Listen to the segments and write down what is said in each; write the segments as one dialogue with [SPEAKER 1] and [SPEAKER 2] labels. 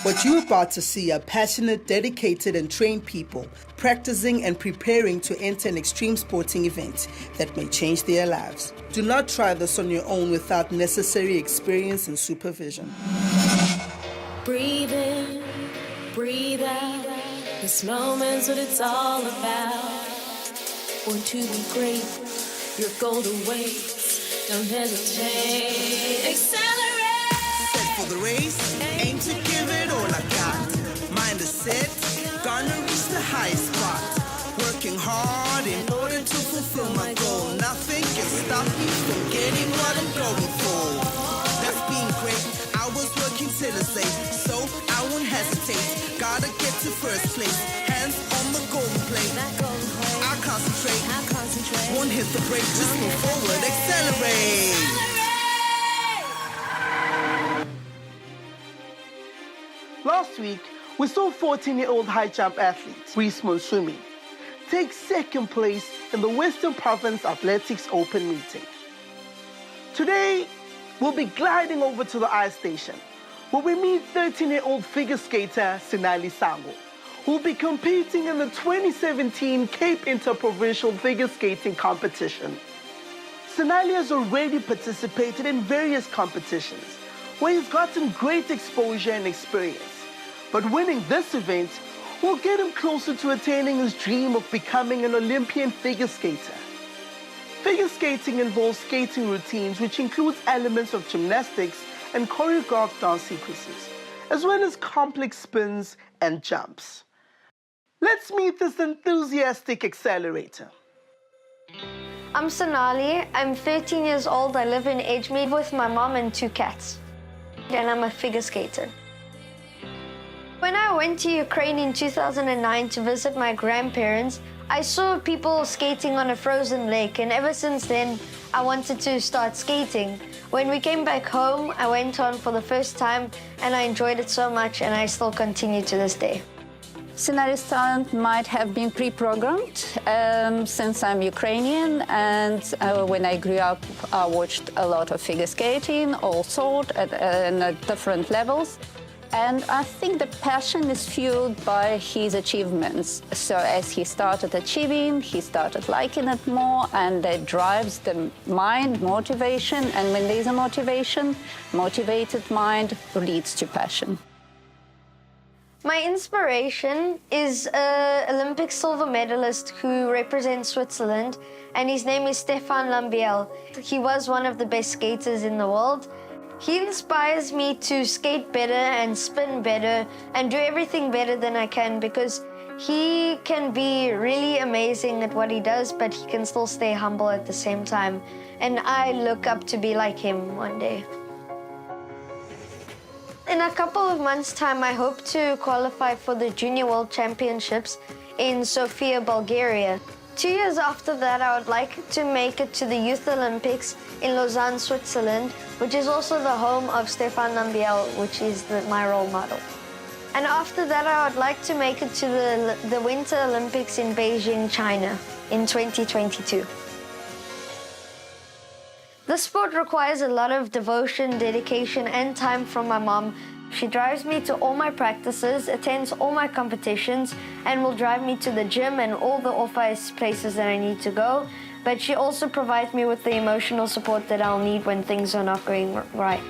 [SPEAKER 1] What you're about to see are passionate, dedicated, and trained people practicing and preparing to enter an extreme sporting event that may change their lives. Do not try this on your own without necessary experience and supervision.
[SPEAKER 2] Breathe in, breathe out. This moment's what it's all about. Born to be great, your goal awaits. Don't hesitate, accelerate.
[SPEAKER 1] Set for the race, aim to give it all I got. Mind is set, gonna reach the highest spot. Working hard in order to fulfill my goal. Nothing can stop me from getting what I'm going for. That's being great, I was working tirelessly, so I won't hesitate. Gotta get to first place, hands on the golden plate. I'll concentrate, won't hit the brake, just move forward, accelerate. Last week, we saw 14-year-old high jump athlete Reese Monsumi take second place in the Western Province Athletics Open meeting. Today, we'll be gliding over to the ice station, where we meet 13-year-old figure skater Sinali Sango, who will be competing in the 2017 Cape Interprovincial Figure Skating Competition. Sinali has already participated in various competitions, where he's gotten great exposure and experience. But winning this event will get him closer to attaining his dream of becoming an Olympian figure skater. Figure skating involves skating routines which includes elements of gymnastics and choreographed dance sequences, as well as complex spins and jumps. Let's meet this enthusiastic accelerator.
[SPEAKER 3] I'm Sonali. I'm 13 years old. I live in Edgemead with my mom and 2 cats. And I'm a figure skater. When I went to Ukraine in 2009 to visit my grandparents, I saw people skating on a frozen lake, and ever since then, I wanted to start skating. When we came back home, I went on for the first time, and I enjoyed it so much, and I still continue to this day.
[SPEAKER 4] Sinali's talent might have been pre-programmed since I'm Ukrainian, and when I grew up, I watched a lot of figure skating, all sorts, at different levels. And I think the passion is fueled by his achievements. So as he started achieving, he started liking it more, and that drives the mind, motivation. And when there's a motivation, motivated mind leads to passion.
[SPEAKER 3] My inspiration is an Olympic silver medalist who represents Switzerland, and his name is Stefan Lambiel. He was one of the best skaters in the world. He inspires me to skate better and spin better and do everything better than I can, because he can be really amazing at what he does, but he can still stay humble at the same time. And I look up to be like him one day. In a couple of months' time, I hope to qualify for the Junior World Championships in Sofia, Bulgaria. 2 years after that, I would like to make it to the Youth Olympics in Lausanne, Switzerland, which is also the home of Stefan Lambiel, which is my role model. And after that, I would like to make it to the Winter Olympics in Beijing, China, in 2022. This sport requires a lot of devotion, dedication, and time from my mom. She drives me to all my practices, attends all my competitions, and will drive me to the gym and all the off-ice places that I need to go. But she also provides me with the emotional support that I'll need when things are not going right.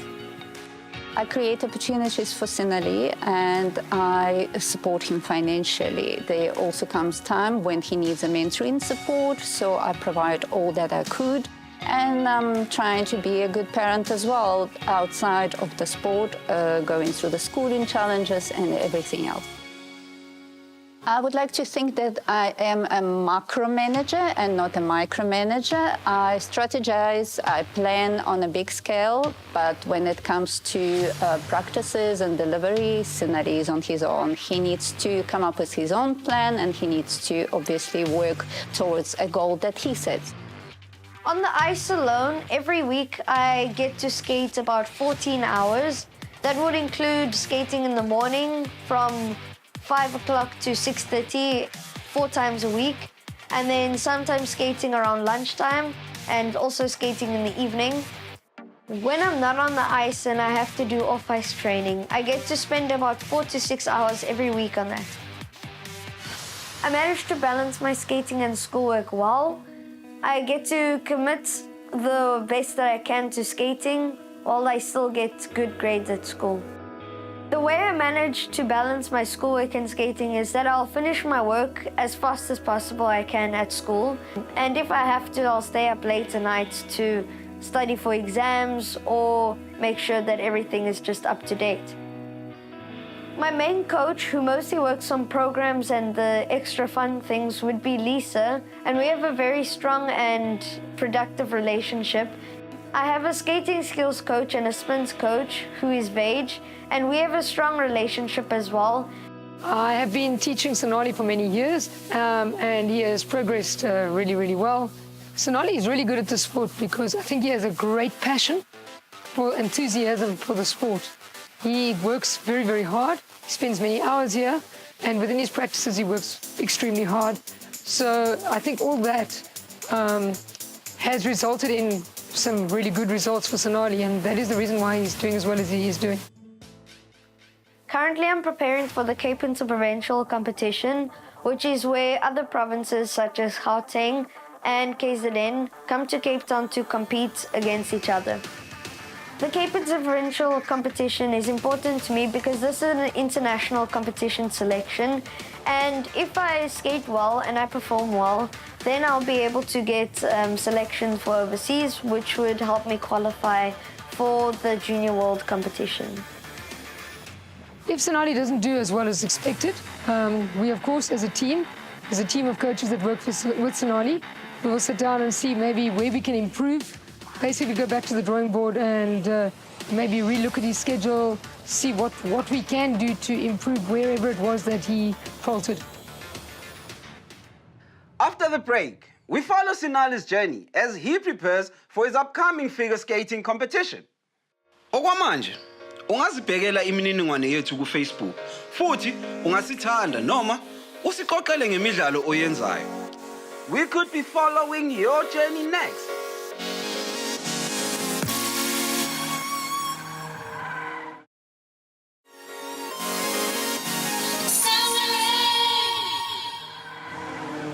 [SPEAKER 4] I create opportunities for Sinali, and I support him financially. There also comes time when he needs a mentoring support, so I provide all that I could. And I'm trying to be a good parent as well, outside of the sport, going through the schooling challenges and everything else. I would like to think that I am a macro manager and not a micromanager. I strategize, I plan on a big scale, but when it comes to practices and delivery, Sinali is on his own. He needs to come up with his own plan, and he needs to obviously work towards a goal that he sets.
[SPEAKER 3] On the ice alone, every week I get to skate about 14 hours. That would include skating in the morning from 5 o'clock to 6:30, 4 times a week, and then sometimes skating around lunchtime and also skating in the evening. When I'm not on the ice and I have to do off-ice training, I get to spend about 4 to 6 hours every week on that. I manage to balance my skating and schoolwork well. I get to commit the best that I can to skating while I still get good grades at school. The way I manage to balance my schoolwork and skating is that I'll finish my work as fast as possible I can at school. And if I have to, I'll stay up late at night to study for exams or make sure that everything is just up to date. My main coach, who mostly works on programs and the extra fun things, would be Lisa, and we have a very strong and productive relationship. I have a skating skills coach and a spins coach, who is Vage, and we have a strong relationship as well.
[SPEAKER 5] I have been teaching Sonali for many years, and he has progressed really, really well. Sonali is really good at the sport because I think he has a great passion for enthusiasm for the sport. He works very, very hard. He spends many hours here, and within his practices, he works extremely hard. So I think all that has resulted in some really good results for Sonali, and that is the reason why he's doing as well as he is doing.
[SPEAKER 3] Currently, I'm preparing for the Cape Interprovincial competition, which is where other provinces such as Gauteng and KZN come to Cape Town to compete against each other. The Cape Interprovincial competition is important to me because this is an international competition selection, and if I skate well and I perform well, then I'll be able to get selections for overseas, which would help me qualify for the Junior World competition.
[SPEAKER 5] If Sonali doesn't do as well as expected, we, of course, as a team of coaches that work with Sonali, we will sit down and see maybe where we can improve. Basically go back to the drawing board and maybe relook at his schedule, see what we can do to improve wherever it was that he faltered.
[SPEAKER 6] After the break, we follow Sonali's journey as he prepares for his upcoming figure skating competition. Okwamanje, ungazibhekela imininingwane yethu ku-Facebook, futhi ungasithanda noma usixoxele ngemidlalo oyenzayo. We could be following your journey next.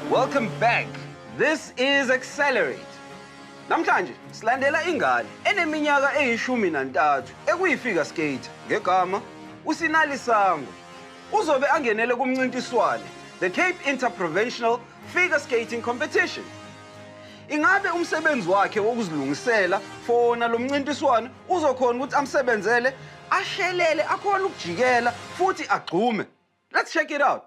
[SPEAKER 6] Welcome back. This is Accelerate. Namhlanje silandela ingane eneminyaka eyi-13 ekuyi-figure skate ngegama uSinali Sango. Uzobe angenele kumncintiswane, the Cape Interprovincial Figure Skating Competition. Ingabe umsebenzi wakhe wokuzilungisela for lo mncintiswane uzokhona ukuthi amsebenzele, ashelele, akhona ukujikela futhi agqume. Let's check it out.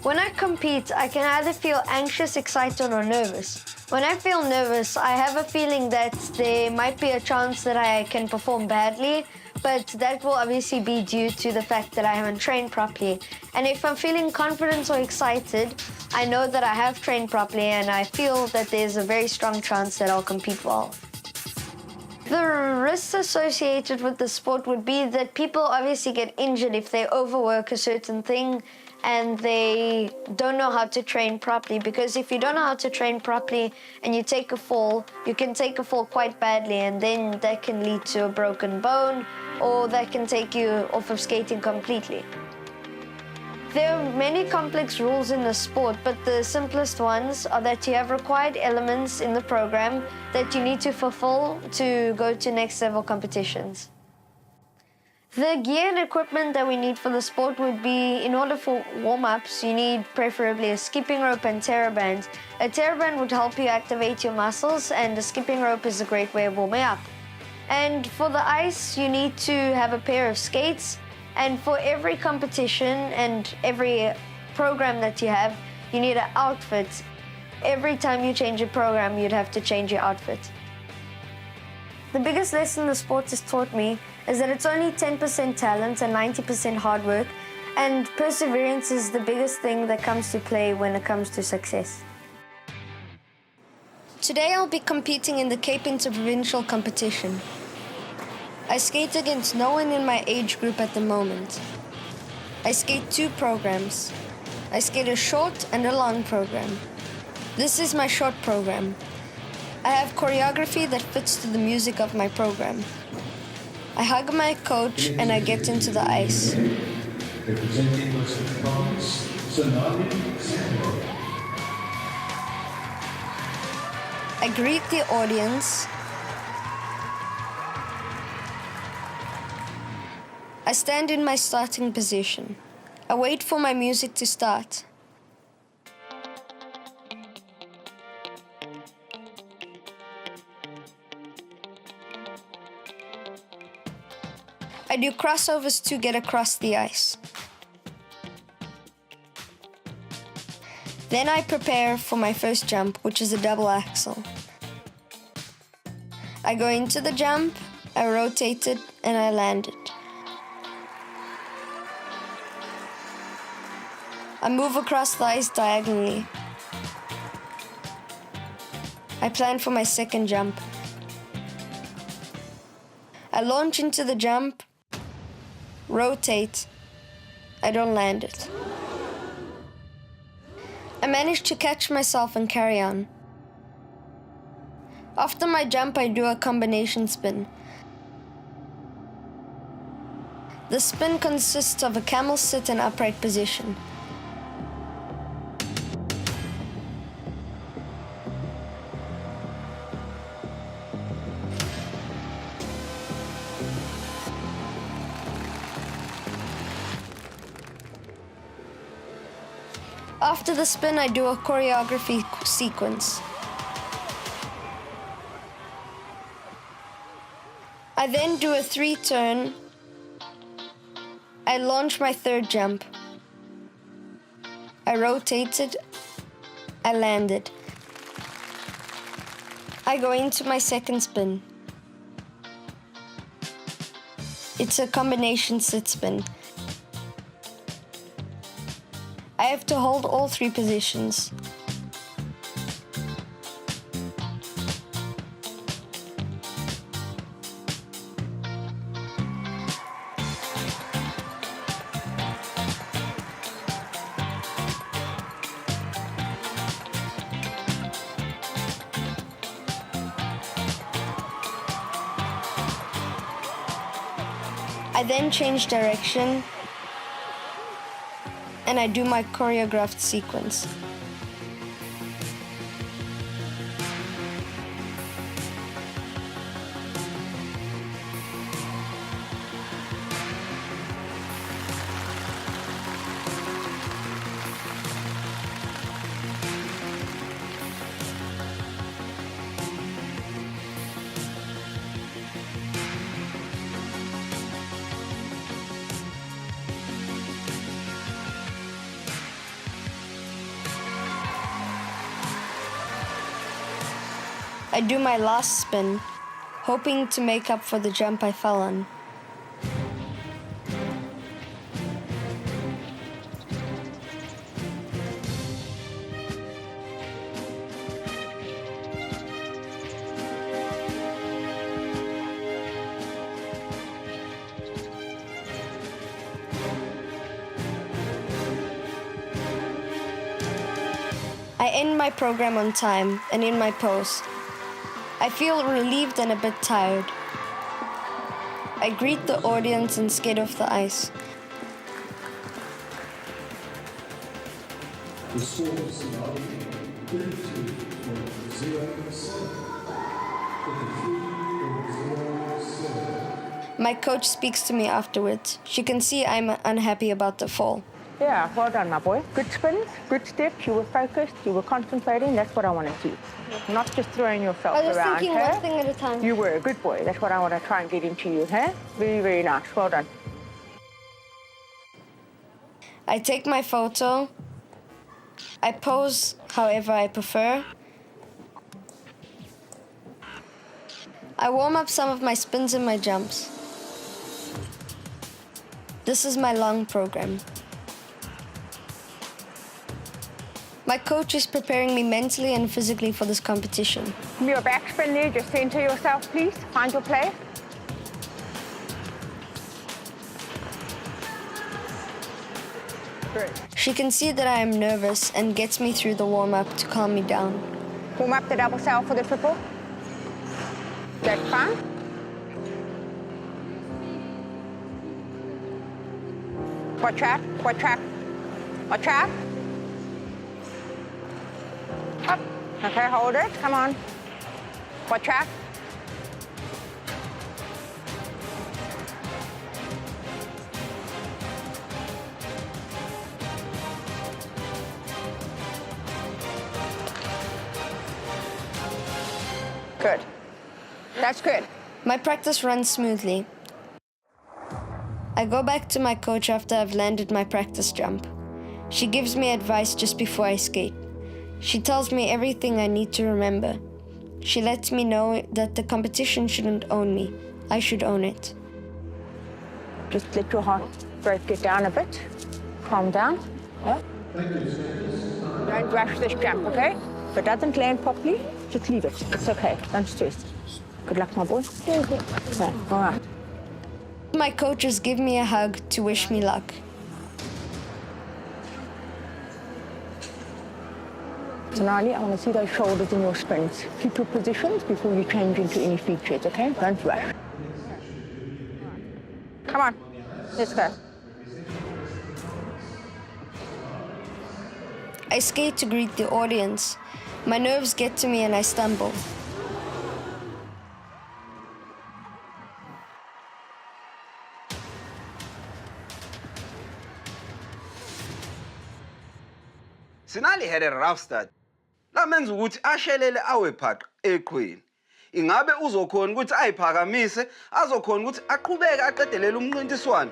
[SPEAKER 3] When I compete, I can either feel anxious, excited, or nervous. When I feel nervous, I have a feeling that there might be a chance that I can perform badly, but that will obviously be due to the fact that I haven't trained properly. And if I'm feeling confident or excited, I know that I have trained properly and I feel that there's a very strong chance that I'll compete well. The risks associated with the sport would be that people obviously get injured if they overwork a certain thing and they don't know how to train properly, because if you don't know how to train properly and you take a fall, you can take a fall quite badly, and then that can lead to a broken bone, or that can take you off of skating completely. There are many complex rules in the sport, but the simplest ones are that you have required elements in the program that you need to fulfill to go to next level competitions. The gear and equipment that we need for the sport would be, in order for warm-ups, you need preferably a skipping rope and TerraBand. A TerraBand would help you activate your muscles, and a skipping rope is a great way of warming up. And for the ice, you need to have a pair of skates, and for every competition and every program that you have, you need an outfit. Every time you change a program, you'd have to change your outfit. The biggest lesson the sport has taught me is that it's only 10% talent and 90% hard work, and perseverance is the biggest thing that comes to play when it comes to success. Today I'll be competing in the Cape Interprovincial competition. I skate against no one in my age group at the moment. I skate 2 programs. I skate a short and a long program. This is my short program. I have choreography that fits to the music of my program. I hug my coach and I get into the ice.
[SPEAKER 7] Representing Western Province, Sonali Sandberg.
[SPEAKER 3] I greet the audience. I stand in my starting position. I wait for my music to start. I do crossovers to get across the ice. Then I prepare for my first jump, which is a double axel. I go into the jump, I rotate it, and I land it. I move across the ice diagonally. I plan for my second jump. I launch into the jump, rotate, I don't land it. I manage to catch myself and carry on. After my jump, I do a combination spin. The spin consists of a camel sit and upright position. After the spin, I do a choreography sequence. I then do a 3-turn. I launch my third jump. I rotate it. I land it. I go into my second spin. It's a combination sit spin. I have to hold all 3 positions. I then change direction and I do my choreographed sequence. I do my last spin, hoping to make up for the jump I fell on. I end my program on time and in my pose. I feel relieved and a bit tired. I greet the audience and skate off the ice.
[SPEAKER 7] The score is Sonali 32.07.
[SPEAKER 3] My coach speaks to me afterwards. She can see I'm unhappy about the fall.
[SPEAKER 8] Yeah, well done, my boy. Good spins, good steps. You were focused, you were concentrating. That's what I want to see. Not just throwing yourself
[SPEAKER 3] I was
[SPEAKER 8] around.
[SPEAKER 3] thinking one thing at a time.
[SPEAKER 8] You were a good boy. That's what I want to try and get into you, huh? Very, very nice. Well done.
[SPEAKER 3] I take my photo. I pose however I prefer. I warm up some of my spins and my jumps. This is my long program. My coach is preparing me mentally and physically for this competition.
[SPEAKER 8] From your backspin there, just center yourself, please. Find your place. Good.
[SPEAKER 3] She can see that I am nervous and gets me through the warm-up to calm me down.
[SPEAKER 8] Warm up the double sail for the triple. That's fine. Watch out, watch out, watch out. Up. Okay, hold it, come on. Watch out. Good. That's good.
[SPEAKER 3] My practice runs smoothly. I go back to my coach after I've landed my practice jump. She gives me advice just before I skate. She tells me everything I need to remember. She lets me know that the competition shouldn't own me. I should own it.
[SPEAKER 8] Just let your heart rate get down a bit. Calm down. Yeah. Don't rush this jump, okay? If it doesn't land properly, just leave it. It's okay. Don't stress. Good luck, my boy. Okay, all right.
[SPEAKER 3] My coaches give me a hug to wish me luck.
[SPEAKER 8] Sonali, I want to see those shoulders in your sprints. Keep your positions before you change into any features, okay? Don't rush. Come on, let's go.
[SPEAKER 3] I skate to greet the audience. My nerves get to me and I stumble.
[SPEAKER 6] Sinali had a rough start. Lamenza ukuthi ashelele awe phaqe eqhweni. Ingabe uzokhona ukuthi ayiphakamise, azokhona ukuthi aqhubeke aqedelele umncintiswano.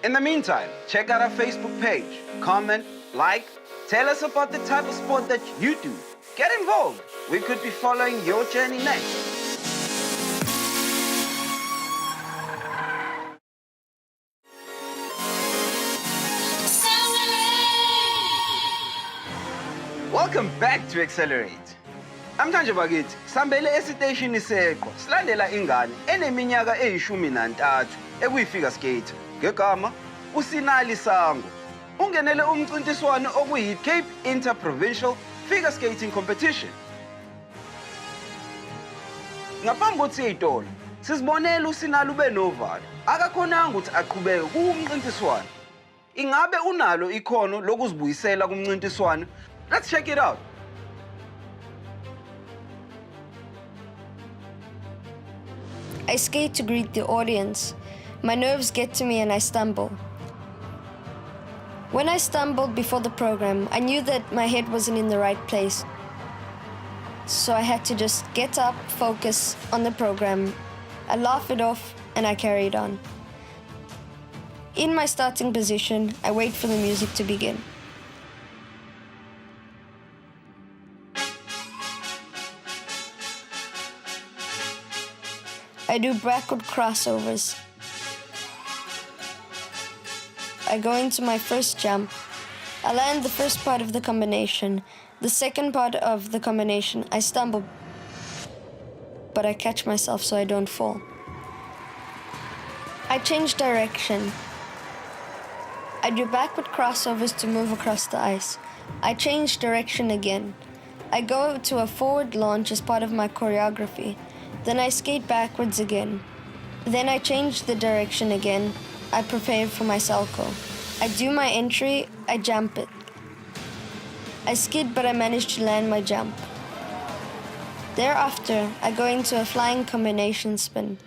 [SPEAKER 6] In the meantime, check out our Facebook page, comment, like, tell us about the type of sport that you do. Get involved. We could be following your journey next. Welcome back to Accelerate. Namhlanje bakithi sambele esiteshini seqhwa silandela ingane eneminyaka eyi13 ekuyifika skate ngegama uSinali Sango. Ungenele umncintiswano okuyi Cape Interprovincial Figure Skating Competition. Ngaphambi kokuthi siyitolo sizibonela uSinali ube novalo akakhonanga ukuthi aqhubeke kumncintiswano. Ingabe unalo ikhono lokuzibuyisela kumncintiswano? Let's check it out.
[SPEAKER 3] I skate to greet the audience. My nerves get to me and I stumble. When I stumbled before the program, I knew that my head wasn't in the right place. So I had to just get up, focus on the program. I laughed it off and I carried on. In my starting position, I wait for the music to begin. I do backward crossovers. I go into my first jump. I land the first part of the combination. The second part of the combination, I stumble, but I catch myself so I don't fall. I change direction. I do backward crossovers to move across the ice. I change direction again. I go to a forward launch as part of my choreography. Then I skate backwards again. Then I change the direction again. I prepare for my salto. I do my entry, I jump it. I skid, but I manage to land my jump. Thereafter, I go into a flying combination spin.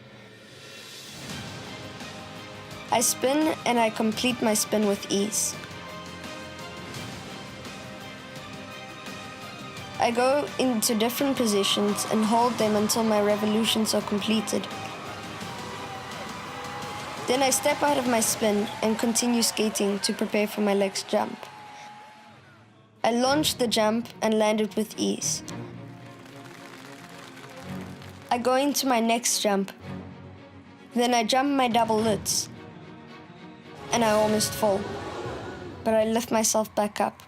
[SPEAKER 3] I spin and I complete my spin with ease. I go into different positions and hold them until my revolutions are completed. Then I step out of my spin and continue skating to prepare for my next jump. I launch the jump and land it with ease. I go into my next jump. Then I jump my double lutz. And I almost fall, but I lift myself back up.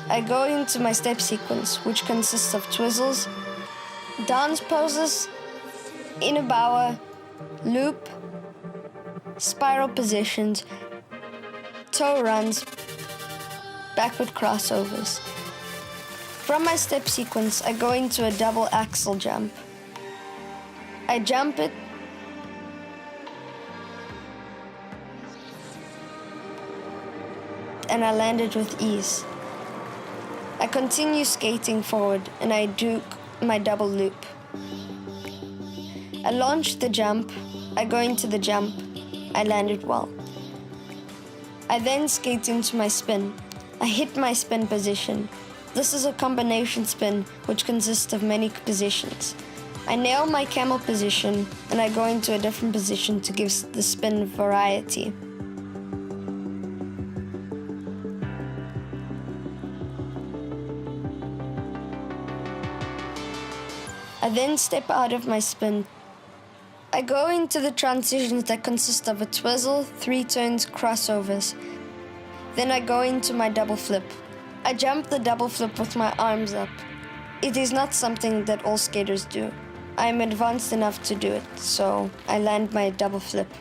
[SPEAKER 3] I go into my step sequence, which consists of twizzles, dance poses, inner bower, loop, spiral positions, toe runs, backward crossovers. From my step sequence, I go into a double axel jump. I jump it, and I land it with ease. I continue skating forward and I do my double loop. I launch the jump, I go into the jump, I land it well. I then skate into my spin. I hit my spin position. This is a combination spin which consists of many positions. I nail my camel position and I go into a different position to give the spin variety. I then step out of my spin. I go into the transitions that consist of a twizzle, 3 turns, crossovers. Then I go into my double flip. I jump the double flip with my arms up. It is not something that all skaters do. I am advanced enough to do it, so I land my double flip.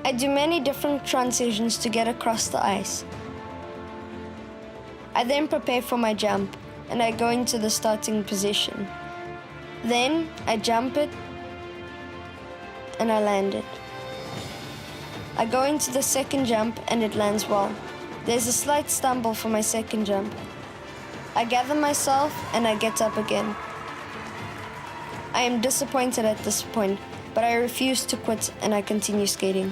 [SPEAKER 3] I do many different transitions to get across the ice. I then prepare for my jump, and I go into the starting position. Then I jump it, and I land it. I go into the second jump, and it lands well. There's a slight stumble for my second jump. I gather myself, and I get up again. I am disappointed at this point, but I refuse to quit, and I continue skating.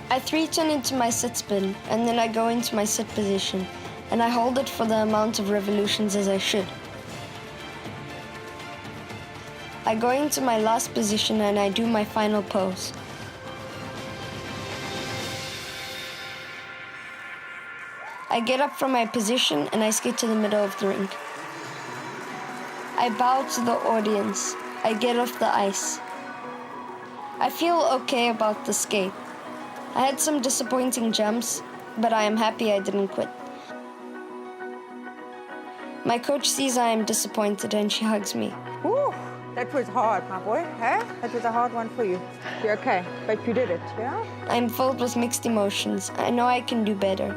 [SPEAKER 3] I 3-turn into my sit spin, and then I go into my sit position, and I hold it for the amount of revolutions as I should. I go into my last position and I do my final pose. I get up from my position and I skate to the middle of the rink. I bow to the audience. I get off the ice. I feel okay about the skate. I had some disappointing jumps, but I am happy I didn't quit. My coach sees I am disappointed and she hugs me.
[SPEAKER 8] Whew, that was hard, my boy. Huh? That was a hard one for you. You're okay, but you did it, yeah?
[SPEAKER 3] I'm filled with mixed emotions. I know I can do better.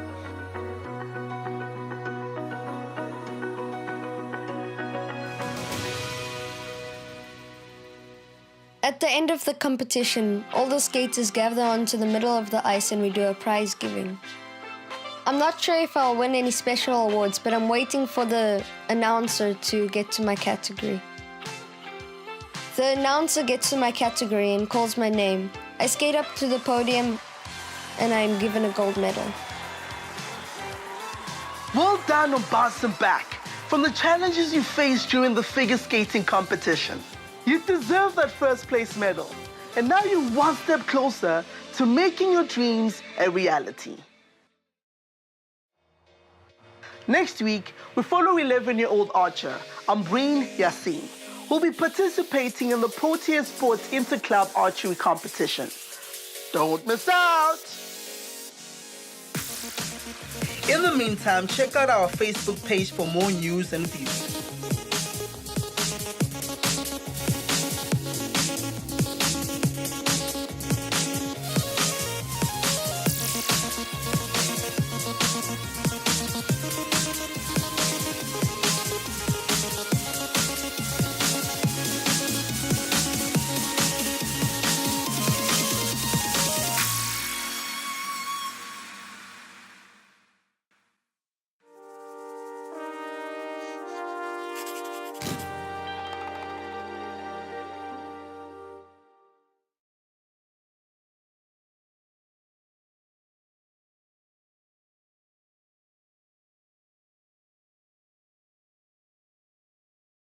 [SPEAKER 3] At the end of the competition, all the skaters gather onto the middle of the ice and we do a prize giving. I'm not sure if I'll win any special awards, but I'm waiting for the announcer to get to my category. The announcer gets to my category and calls my name. I skate up to the podium and I am given a gold medal.
[SPEAKER 1] Well done on bouncing back from the challenges you faced during the figure skating competition. You deserve that first place medal. And now you're one step closer to making your dreams a reality. Next week, we follow 11-year-old archer, Ambreen Yassin, who'll be participating in the Protea Sports Interclub Archery Competition. Don't miss out! In the meantime, check out our Facebook page for more news and views.